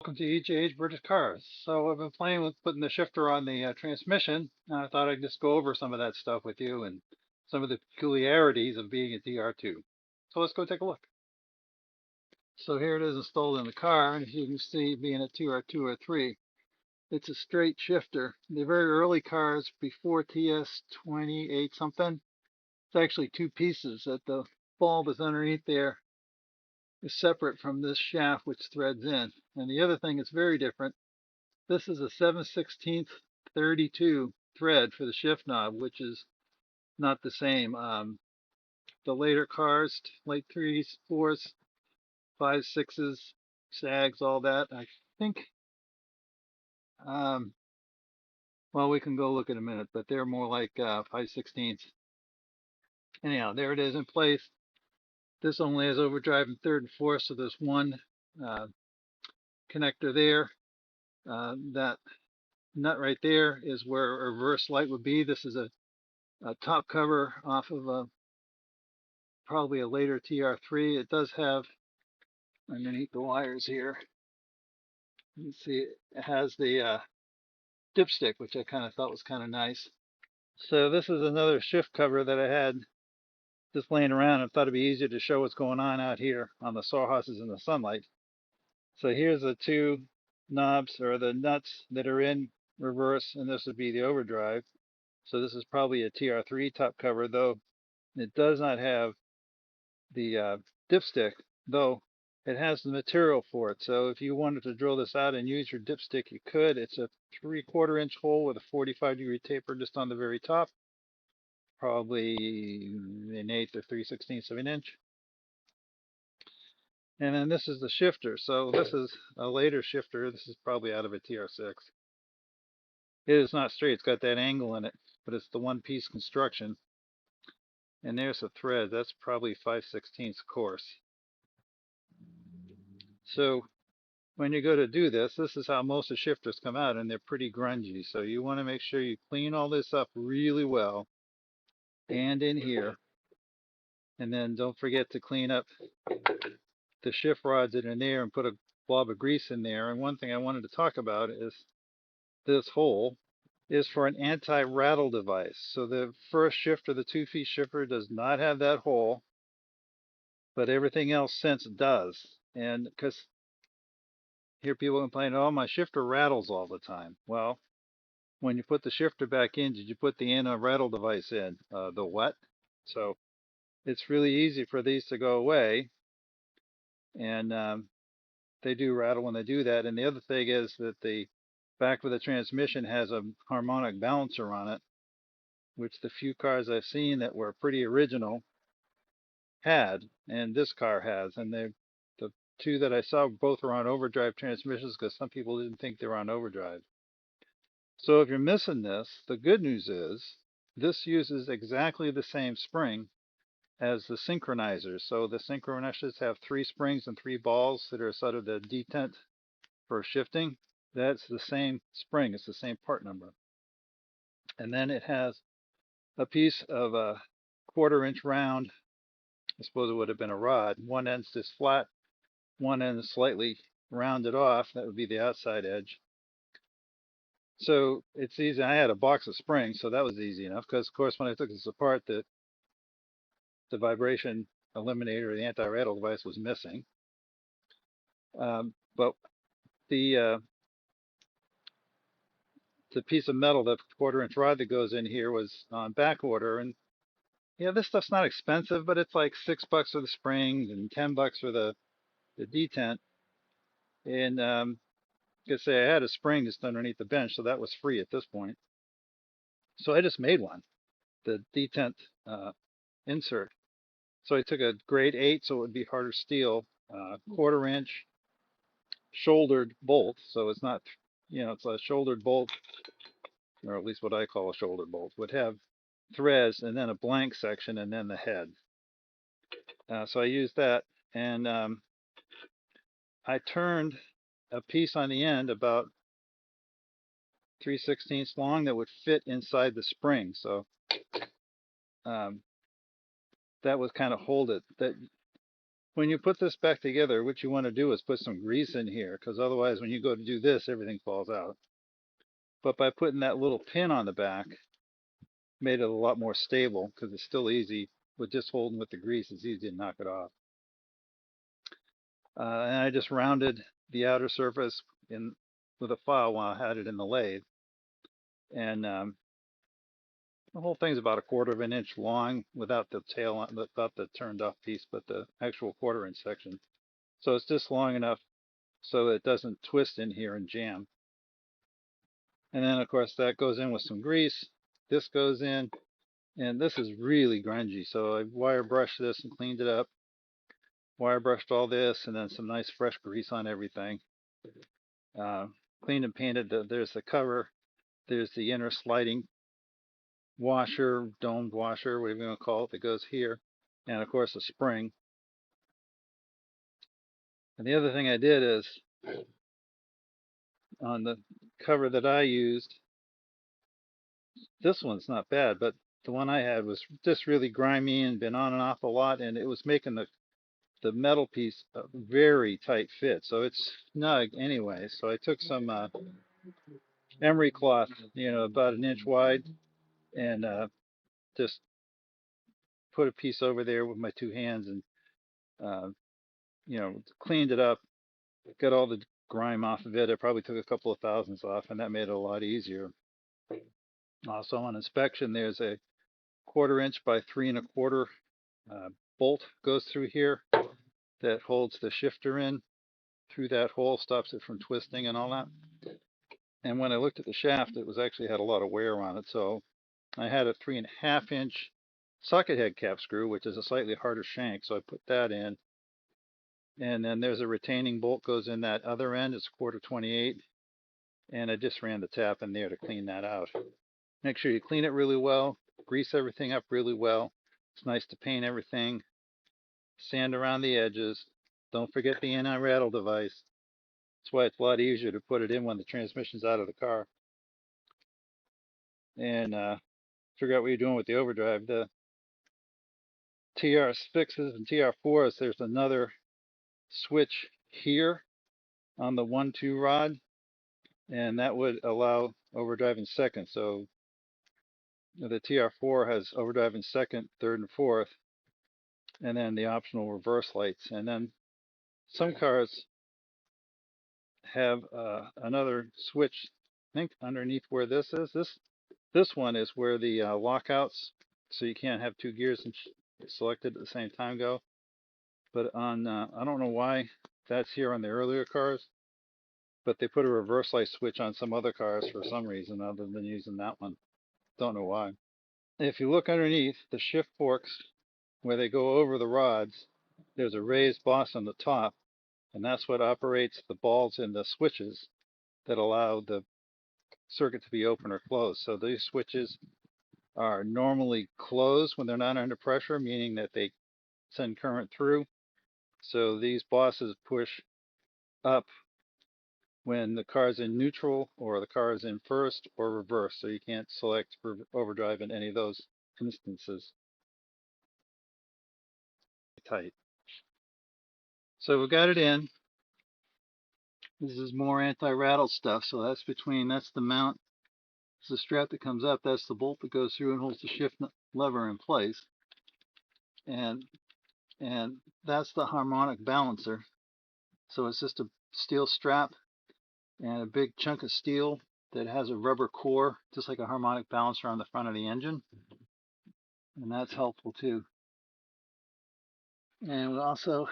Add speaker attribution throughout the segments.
Speaker 1: Welcome to EJH British Cars. So I've been playing with putting the shifter on the transmission, and I thought I'd just go over some of that stuff with you and some of the peculiarities of being a TR2. So let's go take a look. So here it is installed in the car, and as you can see, being a TR2 or 3, it's a straight shifter. The very early cars before TS28 something, it's actually two pieces that the bulb is underneath there is separate from this shaft which threads in. And the other thing is very different. This is a 7/16 32 thread for the shift knob, which is not the same. The later cars, late threes, fours, fives, sixes, sags, all that. I think, um, well, we can go look in a minute, but they're more like 5/16. Anyhow, there it is in place. This only has overdrive in third and fourth, so there's one uh, connector there. That nut right there is where a reverse light would be. This is a top cover off of probably a later TR3. It does have underneath the wires here, you can see it has the dipstick, which I kind of thought was kind of nice. So this is another shift cover that I had just laying around. I thought it'd be easier to show what's going on out here on the sawhorses in the sunlight. So here's the two knobs or the nuts that are in reverse, and this would be the overdrive. So this is probably a TR3 top cover, though it does not have the dipstick, though it has the material for it. So if you wanted to drill this out and use your dipstick, you could. It's a 3/4 inch hole with a 45-degree taper just on the very top, probably an eighth or 3/16 of an inch. And then this is the shifter. So this is a later shifter. This is probably out of a TR6. It is not straight. It's got that angle in it, but it's the one-piece construction. And there's the thread. That's probably 5/16 coarse. So when you go to do this, this is how most of the shifters come out, and they're pretty grungy. So you want to make sure you clean all this up really well and in here. And then don't forget to clean up the shift rods that are in there and put a blob of grease in there. And one thing I wanted to talk about is this hole is for an anti-rattle device. So the first shifter, the 2-piece shifter, does not have that hole, but everything else since does. And because hear people complain, oh, my shifter rattles all the time. Well, when you put the shifter back in, did you put the anti-rattle device in? The what? So it's really easy for these to go away, and they do rattle when they do that. And the other thing is that the back of the transmission has a harmonic balancer on it, which the few cars I've seen that were pretty original had, and this car has. And the two that I saw both were on overdrive transmissions because some people didn't think they were on overdrive. So if you're missing this, the good news is this uses exactly the same spring as the synchronizers. So the synchronizers have 3 springs and 3 balls that are sort of the detent for shifting. That's the same spring. It's the same part number. And then it has a piece of a 1/4 inch round. I suppose it would have been a rod. One end's just flat. One end is slightly rounded off. That would be the outside edge. So it's easy. I had a box of springs, so that was easy enough because, of course, when I took this apart, the vibration eliminator, the anti-rattle device, was missing. But the piece of metal, the 1/4 inch rod that goes in here, was on back order. And yeah, this stuff's not expensive, but it's like $6 for the springs and $10 for the detent. And like I say, I had a spring just underneath the bench, so that was free at this point. So I just made one, the detent insert. So I took a grade 8, so it would be harder steel, 1/4 inch shouldered bolt. So it's not, it's a shouldered bolt, or at least what I call a shouldered bolt, would have threads and then a blank section and then the head. So I used that, and I turned a piece on the end about 3/16 long that would fit inside the spring. So that would kind of hold it. That when you put this back together, what you want to do is put some grease in here, because otherwise when you go to do this, everything falls out. But by putting that little pin on the back, made it a lot more stable, because it's still easy. With just holding with the grease, it's easy to knock it off. And I just rounded the outer surface in with a file while I had it in the lathe. And the whole thing's about 1/4 of an inch long without the tail, without the turned off piece, but the actual 1/4 inch section. So it's just long enough so that it doesn't twist in here and jam. And then of course that goes in with some grease. This goes in, and this is really grungy. So I wire brushed this and cleaned it up. Wire brushed all this, and then some nice fresh grease on everything. Cleaned and painted. There's the cover. There's the inner sliding washer, domed washer, whatever you want to call it, that goes here. And of course a spring. And the other thing I did is, on the cover that I used, this one's not bad, but the one I had was just really grimy and been on and off a lot, and it was making the metal piece a very tight fit. So it's snug anyway. So I took some emery cloth, about an inch wide, and just put a piece over there with my 2 hands, and uh, cleaned it up, got all the grime off of it. I probably took a couple of thousandths off, and that made it a lot easier. Also on inspection, there's a 1/4 inch by 3 1/4 bolt goes through here that holds the shifter in through that hole, stops it from twisting and all that. And when I looked at the shaft, it was actually had a lot of wear on it. So I had a 3 1/2 inch socket head cap screw, which is a slightly harder shank. So I put that in. And then there's a retaining bolt goes in that other end. It's 1/4 28. And I just ran the tap in there to clean that out. Make sure you clean it really well, grease everything up really well. It's nice to paint everything, sand around the edges. Don't forget the anti-rattle device. That's why it's a lot easier to put it in when the transmission's out of the car. And figure out what you're doing with the overdrive. The TR6s and TR4s, there's another switch here on the 1-2 rod, and that would allow overdrive in second. So the TR4 has overdrive in second, third, and fourth, and then the optional reverse lights. And then some cars have another switch, I think underneath where this is. This one is where the lockouts, so you can't have 2 gears selected at the same time, go. But on, I don't know why that's here on the earlier cars, but they put a reverse light switch on some other cars for some reason other than using that one. Don't know why. If you look underneath the shift forks where they go over the rods, there's a raised boss on the top, and that's what operates the balls in the switches that allow the circuit to be open or closed. So these switches are normally closed when they're not under pressure, meaning that they send current through. So these bosses push up when the car is in neutral or the car is in first or reverse. So you can't select for overdrive in any of those instances. Tight. So we've got it in. This is more anti-rattle stuff. So that's the mount. It's the strap that comes up. That's the bolt that goes through and holds the shift lever in place. And that's the harmonic balancer. So it's just a steel strap and a big chunk of steel that has a rubber core, just like a harmonic balancer on the front of the engine. And that's helpful too. And also,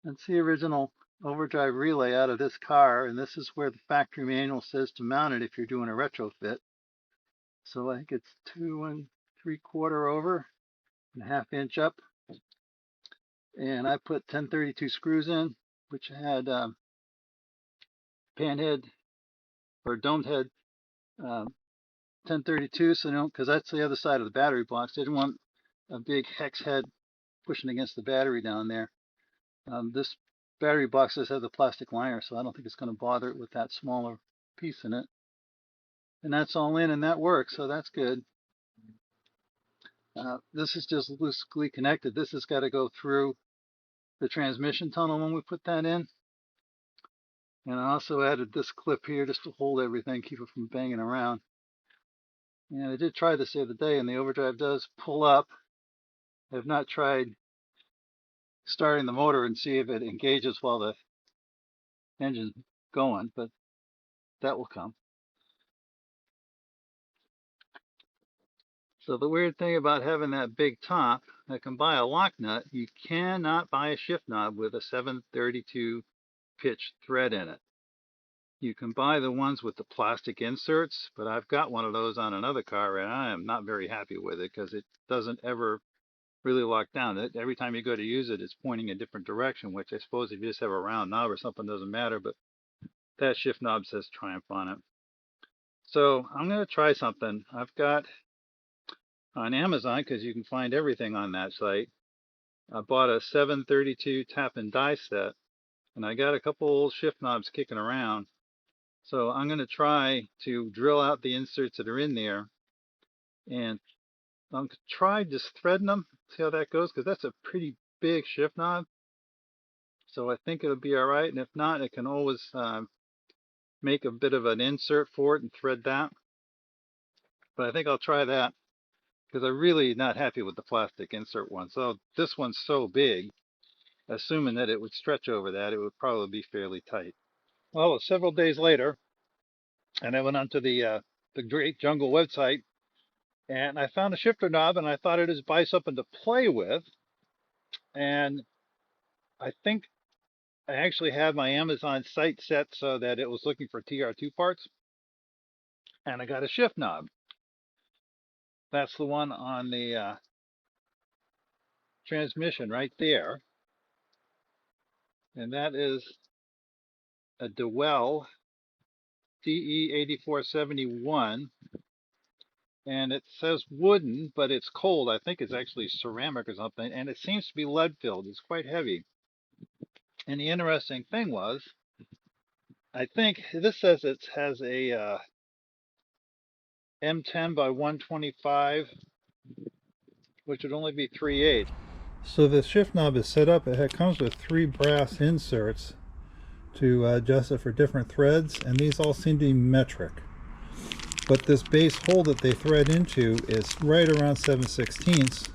Speaker 1: that's the original overdrive relay out of this car, and this is where the factory manual says to mount it if you're doing a retrofit. So I think it's 2 3/4 over and 1/2 inch up. And I put 1032 screws in, which had pan head or domed head 1032, so because that's the other side of the battery box. They didn't want a big hex head pushing against the battery down there. This battery box does have the plastic liner, so I don't think it's going to bother it with that smaller piece in it. And that's all in, and that works, so that's good. This is just loosely connected. This has got to go through the transmission tunnel when we put that in. And I also added this clip here just to hold everything, keep it from banging around. And I did try this the other day, and the overdrive does pull up. I have not tried starting the motor and see if it engages while the engine's going, but that will come. So the weird thing about having that big top, I can buy a lock nut. You cannot buy a shift knob with a 732 pitch thread in it. You can buy the ones with the plastic inserts, but I've got one of those on another car and I am not very happy with it because it doesn't ever really lock down. Every time you go to use it, it's pointing a different direction, which I suppose if you just have a round knob or something doesn't matter, but that shift knob says Triumph on it. So I'm going to try something. I've got on Amazon, because you can find everything on that site, I bought a 732 tap and die set, and I got a couple old shift knobs kicking around. So I'm going to try to drill out the inserts that are in there, and I'll try just threading them, see how that goes, because that's a pretty big shift knob. So I think it'll be all right, and if not, I can always make a bit of an insert for it and thread that. But I think I'll try that because I'm really not happy with the plastic insert one. So this one's so big, assuming that it would stretch over that, it would probably be fairly tight. Well, it was several days later, and I went onto the Great Jungle website, and I found a shifter knob, and I thought I'd just buy something to play with. And I think I actually had my Amazon site set so that it was looking for TR2 parts, and I got a shift knob. That's the one on the transmission right there, and that is a Dewell DE8471, and it says wooden, but it's cold. I think it's actually ceramic or something, and it seems to be lead filled. It's quite heavy. And the interesting thing was, I think this says it has a M10 by 125, which would only be 3/8. So the shift knob is set up. It comes with 3 brass inserts to adjust it for different threads, and these all seem to be metric. But this base hole that they thread into is right around 7/16.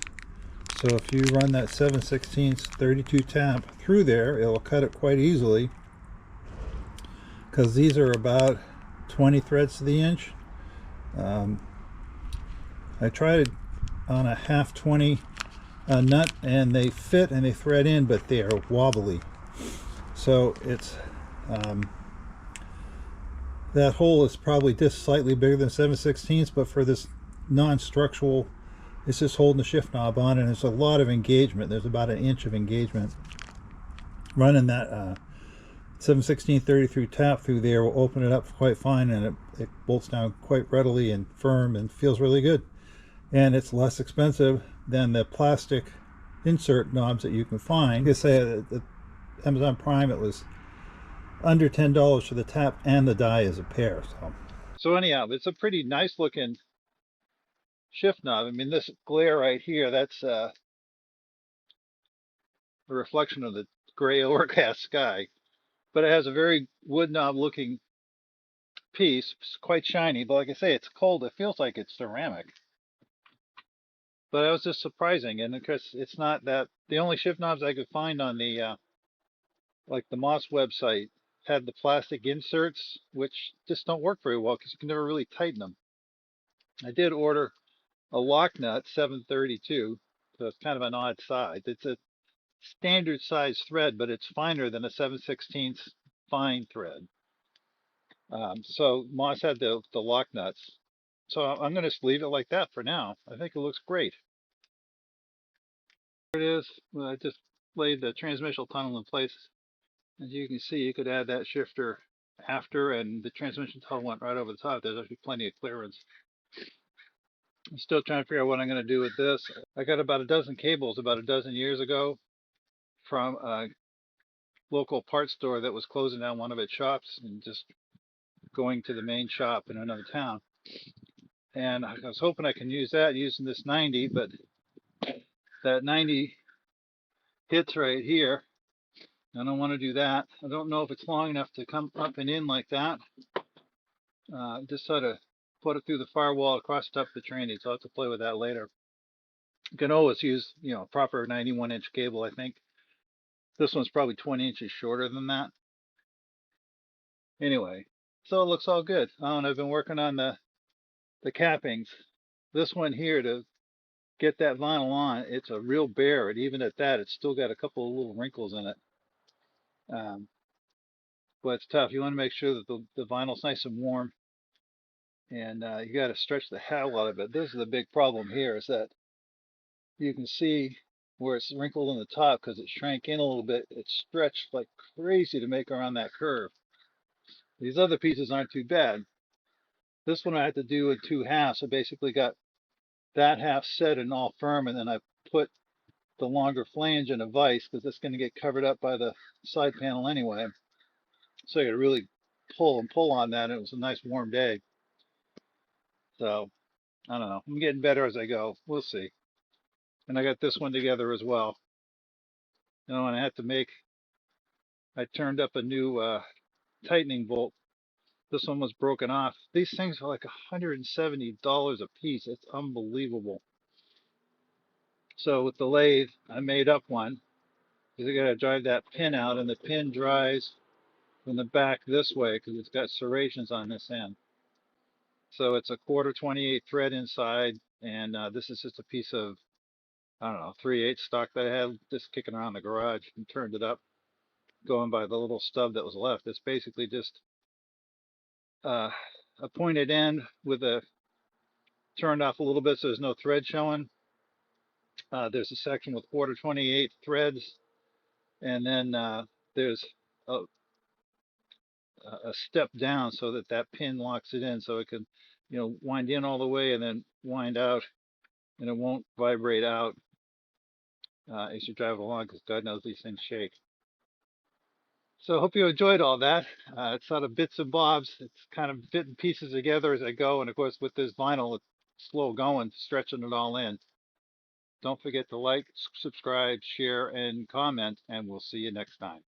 Speaker 1: So if you run that 7/16 32 tap through there, it'll cut it quite easily, because these are about 20 threads to the inch. I tried it on a half 20 nut, and they fit and they thread in, but they are wobbly. So it's that hole is probably just slightly bigger than 7/16, but for this non-structural, it's just holding the shift knob on, and there's a lot of engagement. There's about an inch of engagement. Running that 7/16 33 tap through there will open it up quite fine, and it bolts down quite readily and firm and feels really good. And it's less expensive than the plastic insert knobs that you can find. Like I say, at Amazon Prime, it was under $10 for the tap and the die as a pair. So anyhow, it's a pretty nice looking shift knob. I mean, this glare right here, that's a reflection of the gray overcast sky. But it has a very wood knob looking piece. It's quite shiny, but like I say, it's cold. It feels like it's ceramic. But it was just surprising, and of course, it's not that the only shift knobs I could find on the like the Moss website had the plastic inserts, which just don't work very well because you can never really tighten them. I did order a lock nut 732, so it's kind of an odd size. It's a standard size thread, but it's finer than a 7/16 fine thread. So Moss had the lock nuts. So I'm going to just leave it like that for now. I think it looks great. There it is. Well, I just laid the transmission tunnel in place. As you can see, you could add that shifter after, and the transmission tunnel went right over the top. There's actually plenty of clearance. I'm still trying to figure out what I'm going to do with this. I got about a dozen cables about a dozen years ago from a local parts store that was closing down one of its shops and just going to the main shop in another town. And I was hoping I can use that using this 90, but that 90 hits right here. I don't want to do that. I don't know if it's long enough to come up and in like that. Just sort of put it through the firewall across the top of the tranny, so I'll have to play with that later. You can always use, proper 91-inch cable, I think. This one's probably 20 inches shorter than that. Anyway, so it looks all good. Oh, and I've been working on the cappings. This one here, to get that vinyl on, it's a real bear. And even at that, it's still got a couple of little wrinkles in it. Um, but it's tough. You want to make sure that the vinyl's nice and warm. And you got to stretch the hell out of it. This is the big problem here, is that you can see where it's wrinkled on the top because it shrank in a little bit. It's stretched like crazy to make around that curve. These other pieces aren't too bad. This one I had to do in two halves. I basically got that half set and all firm, and then I put the longer flange in a vise because it's going to get covered up by the side panel anyway. So you really pull and pull on that, and it was a nice warm day. So I don't know. I'm getting better as I go. We'll see. And I got this one together as well. And I turned up a new tightening bolt. This one was broken off. These things are like $170 a piece. It's unbelievable. So with the lathe, I made up one. Because I got to drive that pin out, and the pin drives from the back this way because it's got serrations on this end. So it's a quarter 28 thread inside, and this is just a piece of, I don't know, 3/8 stock that I had just kicking around the garage, and turned it up, going by the little stub that was left. It's basically just uh, a pointed end with a turned off a little bit so there's no thread showing. There's a section with quarter 28 threads, and then there's a, a step down so that that pin locks it in, so it can, wind in all the way and then wind out, and it won't vibrate out as you drive along, because God knows these things shake. So I hope you enjoyed all that. It's sort of bits and bobs. It's kind of fitting pieces together as I go, and of course with this vinyl, it's slow going, stretching it all in. Don't forget to like, subscribe, share, and comment, and we'll see you next time.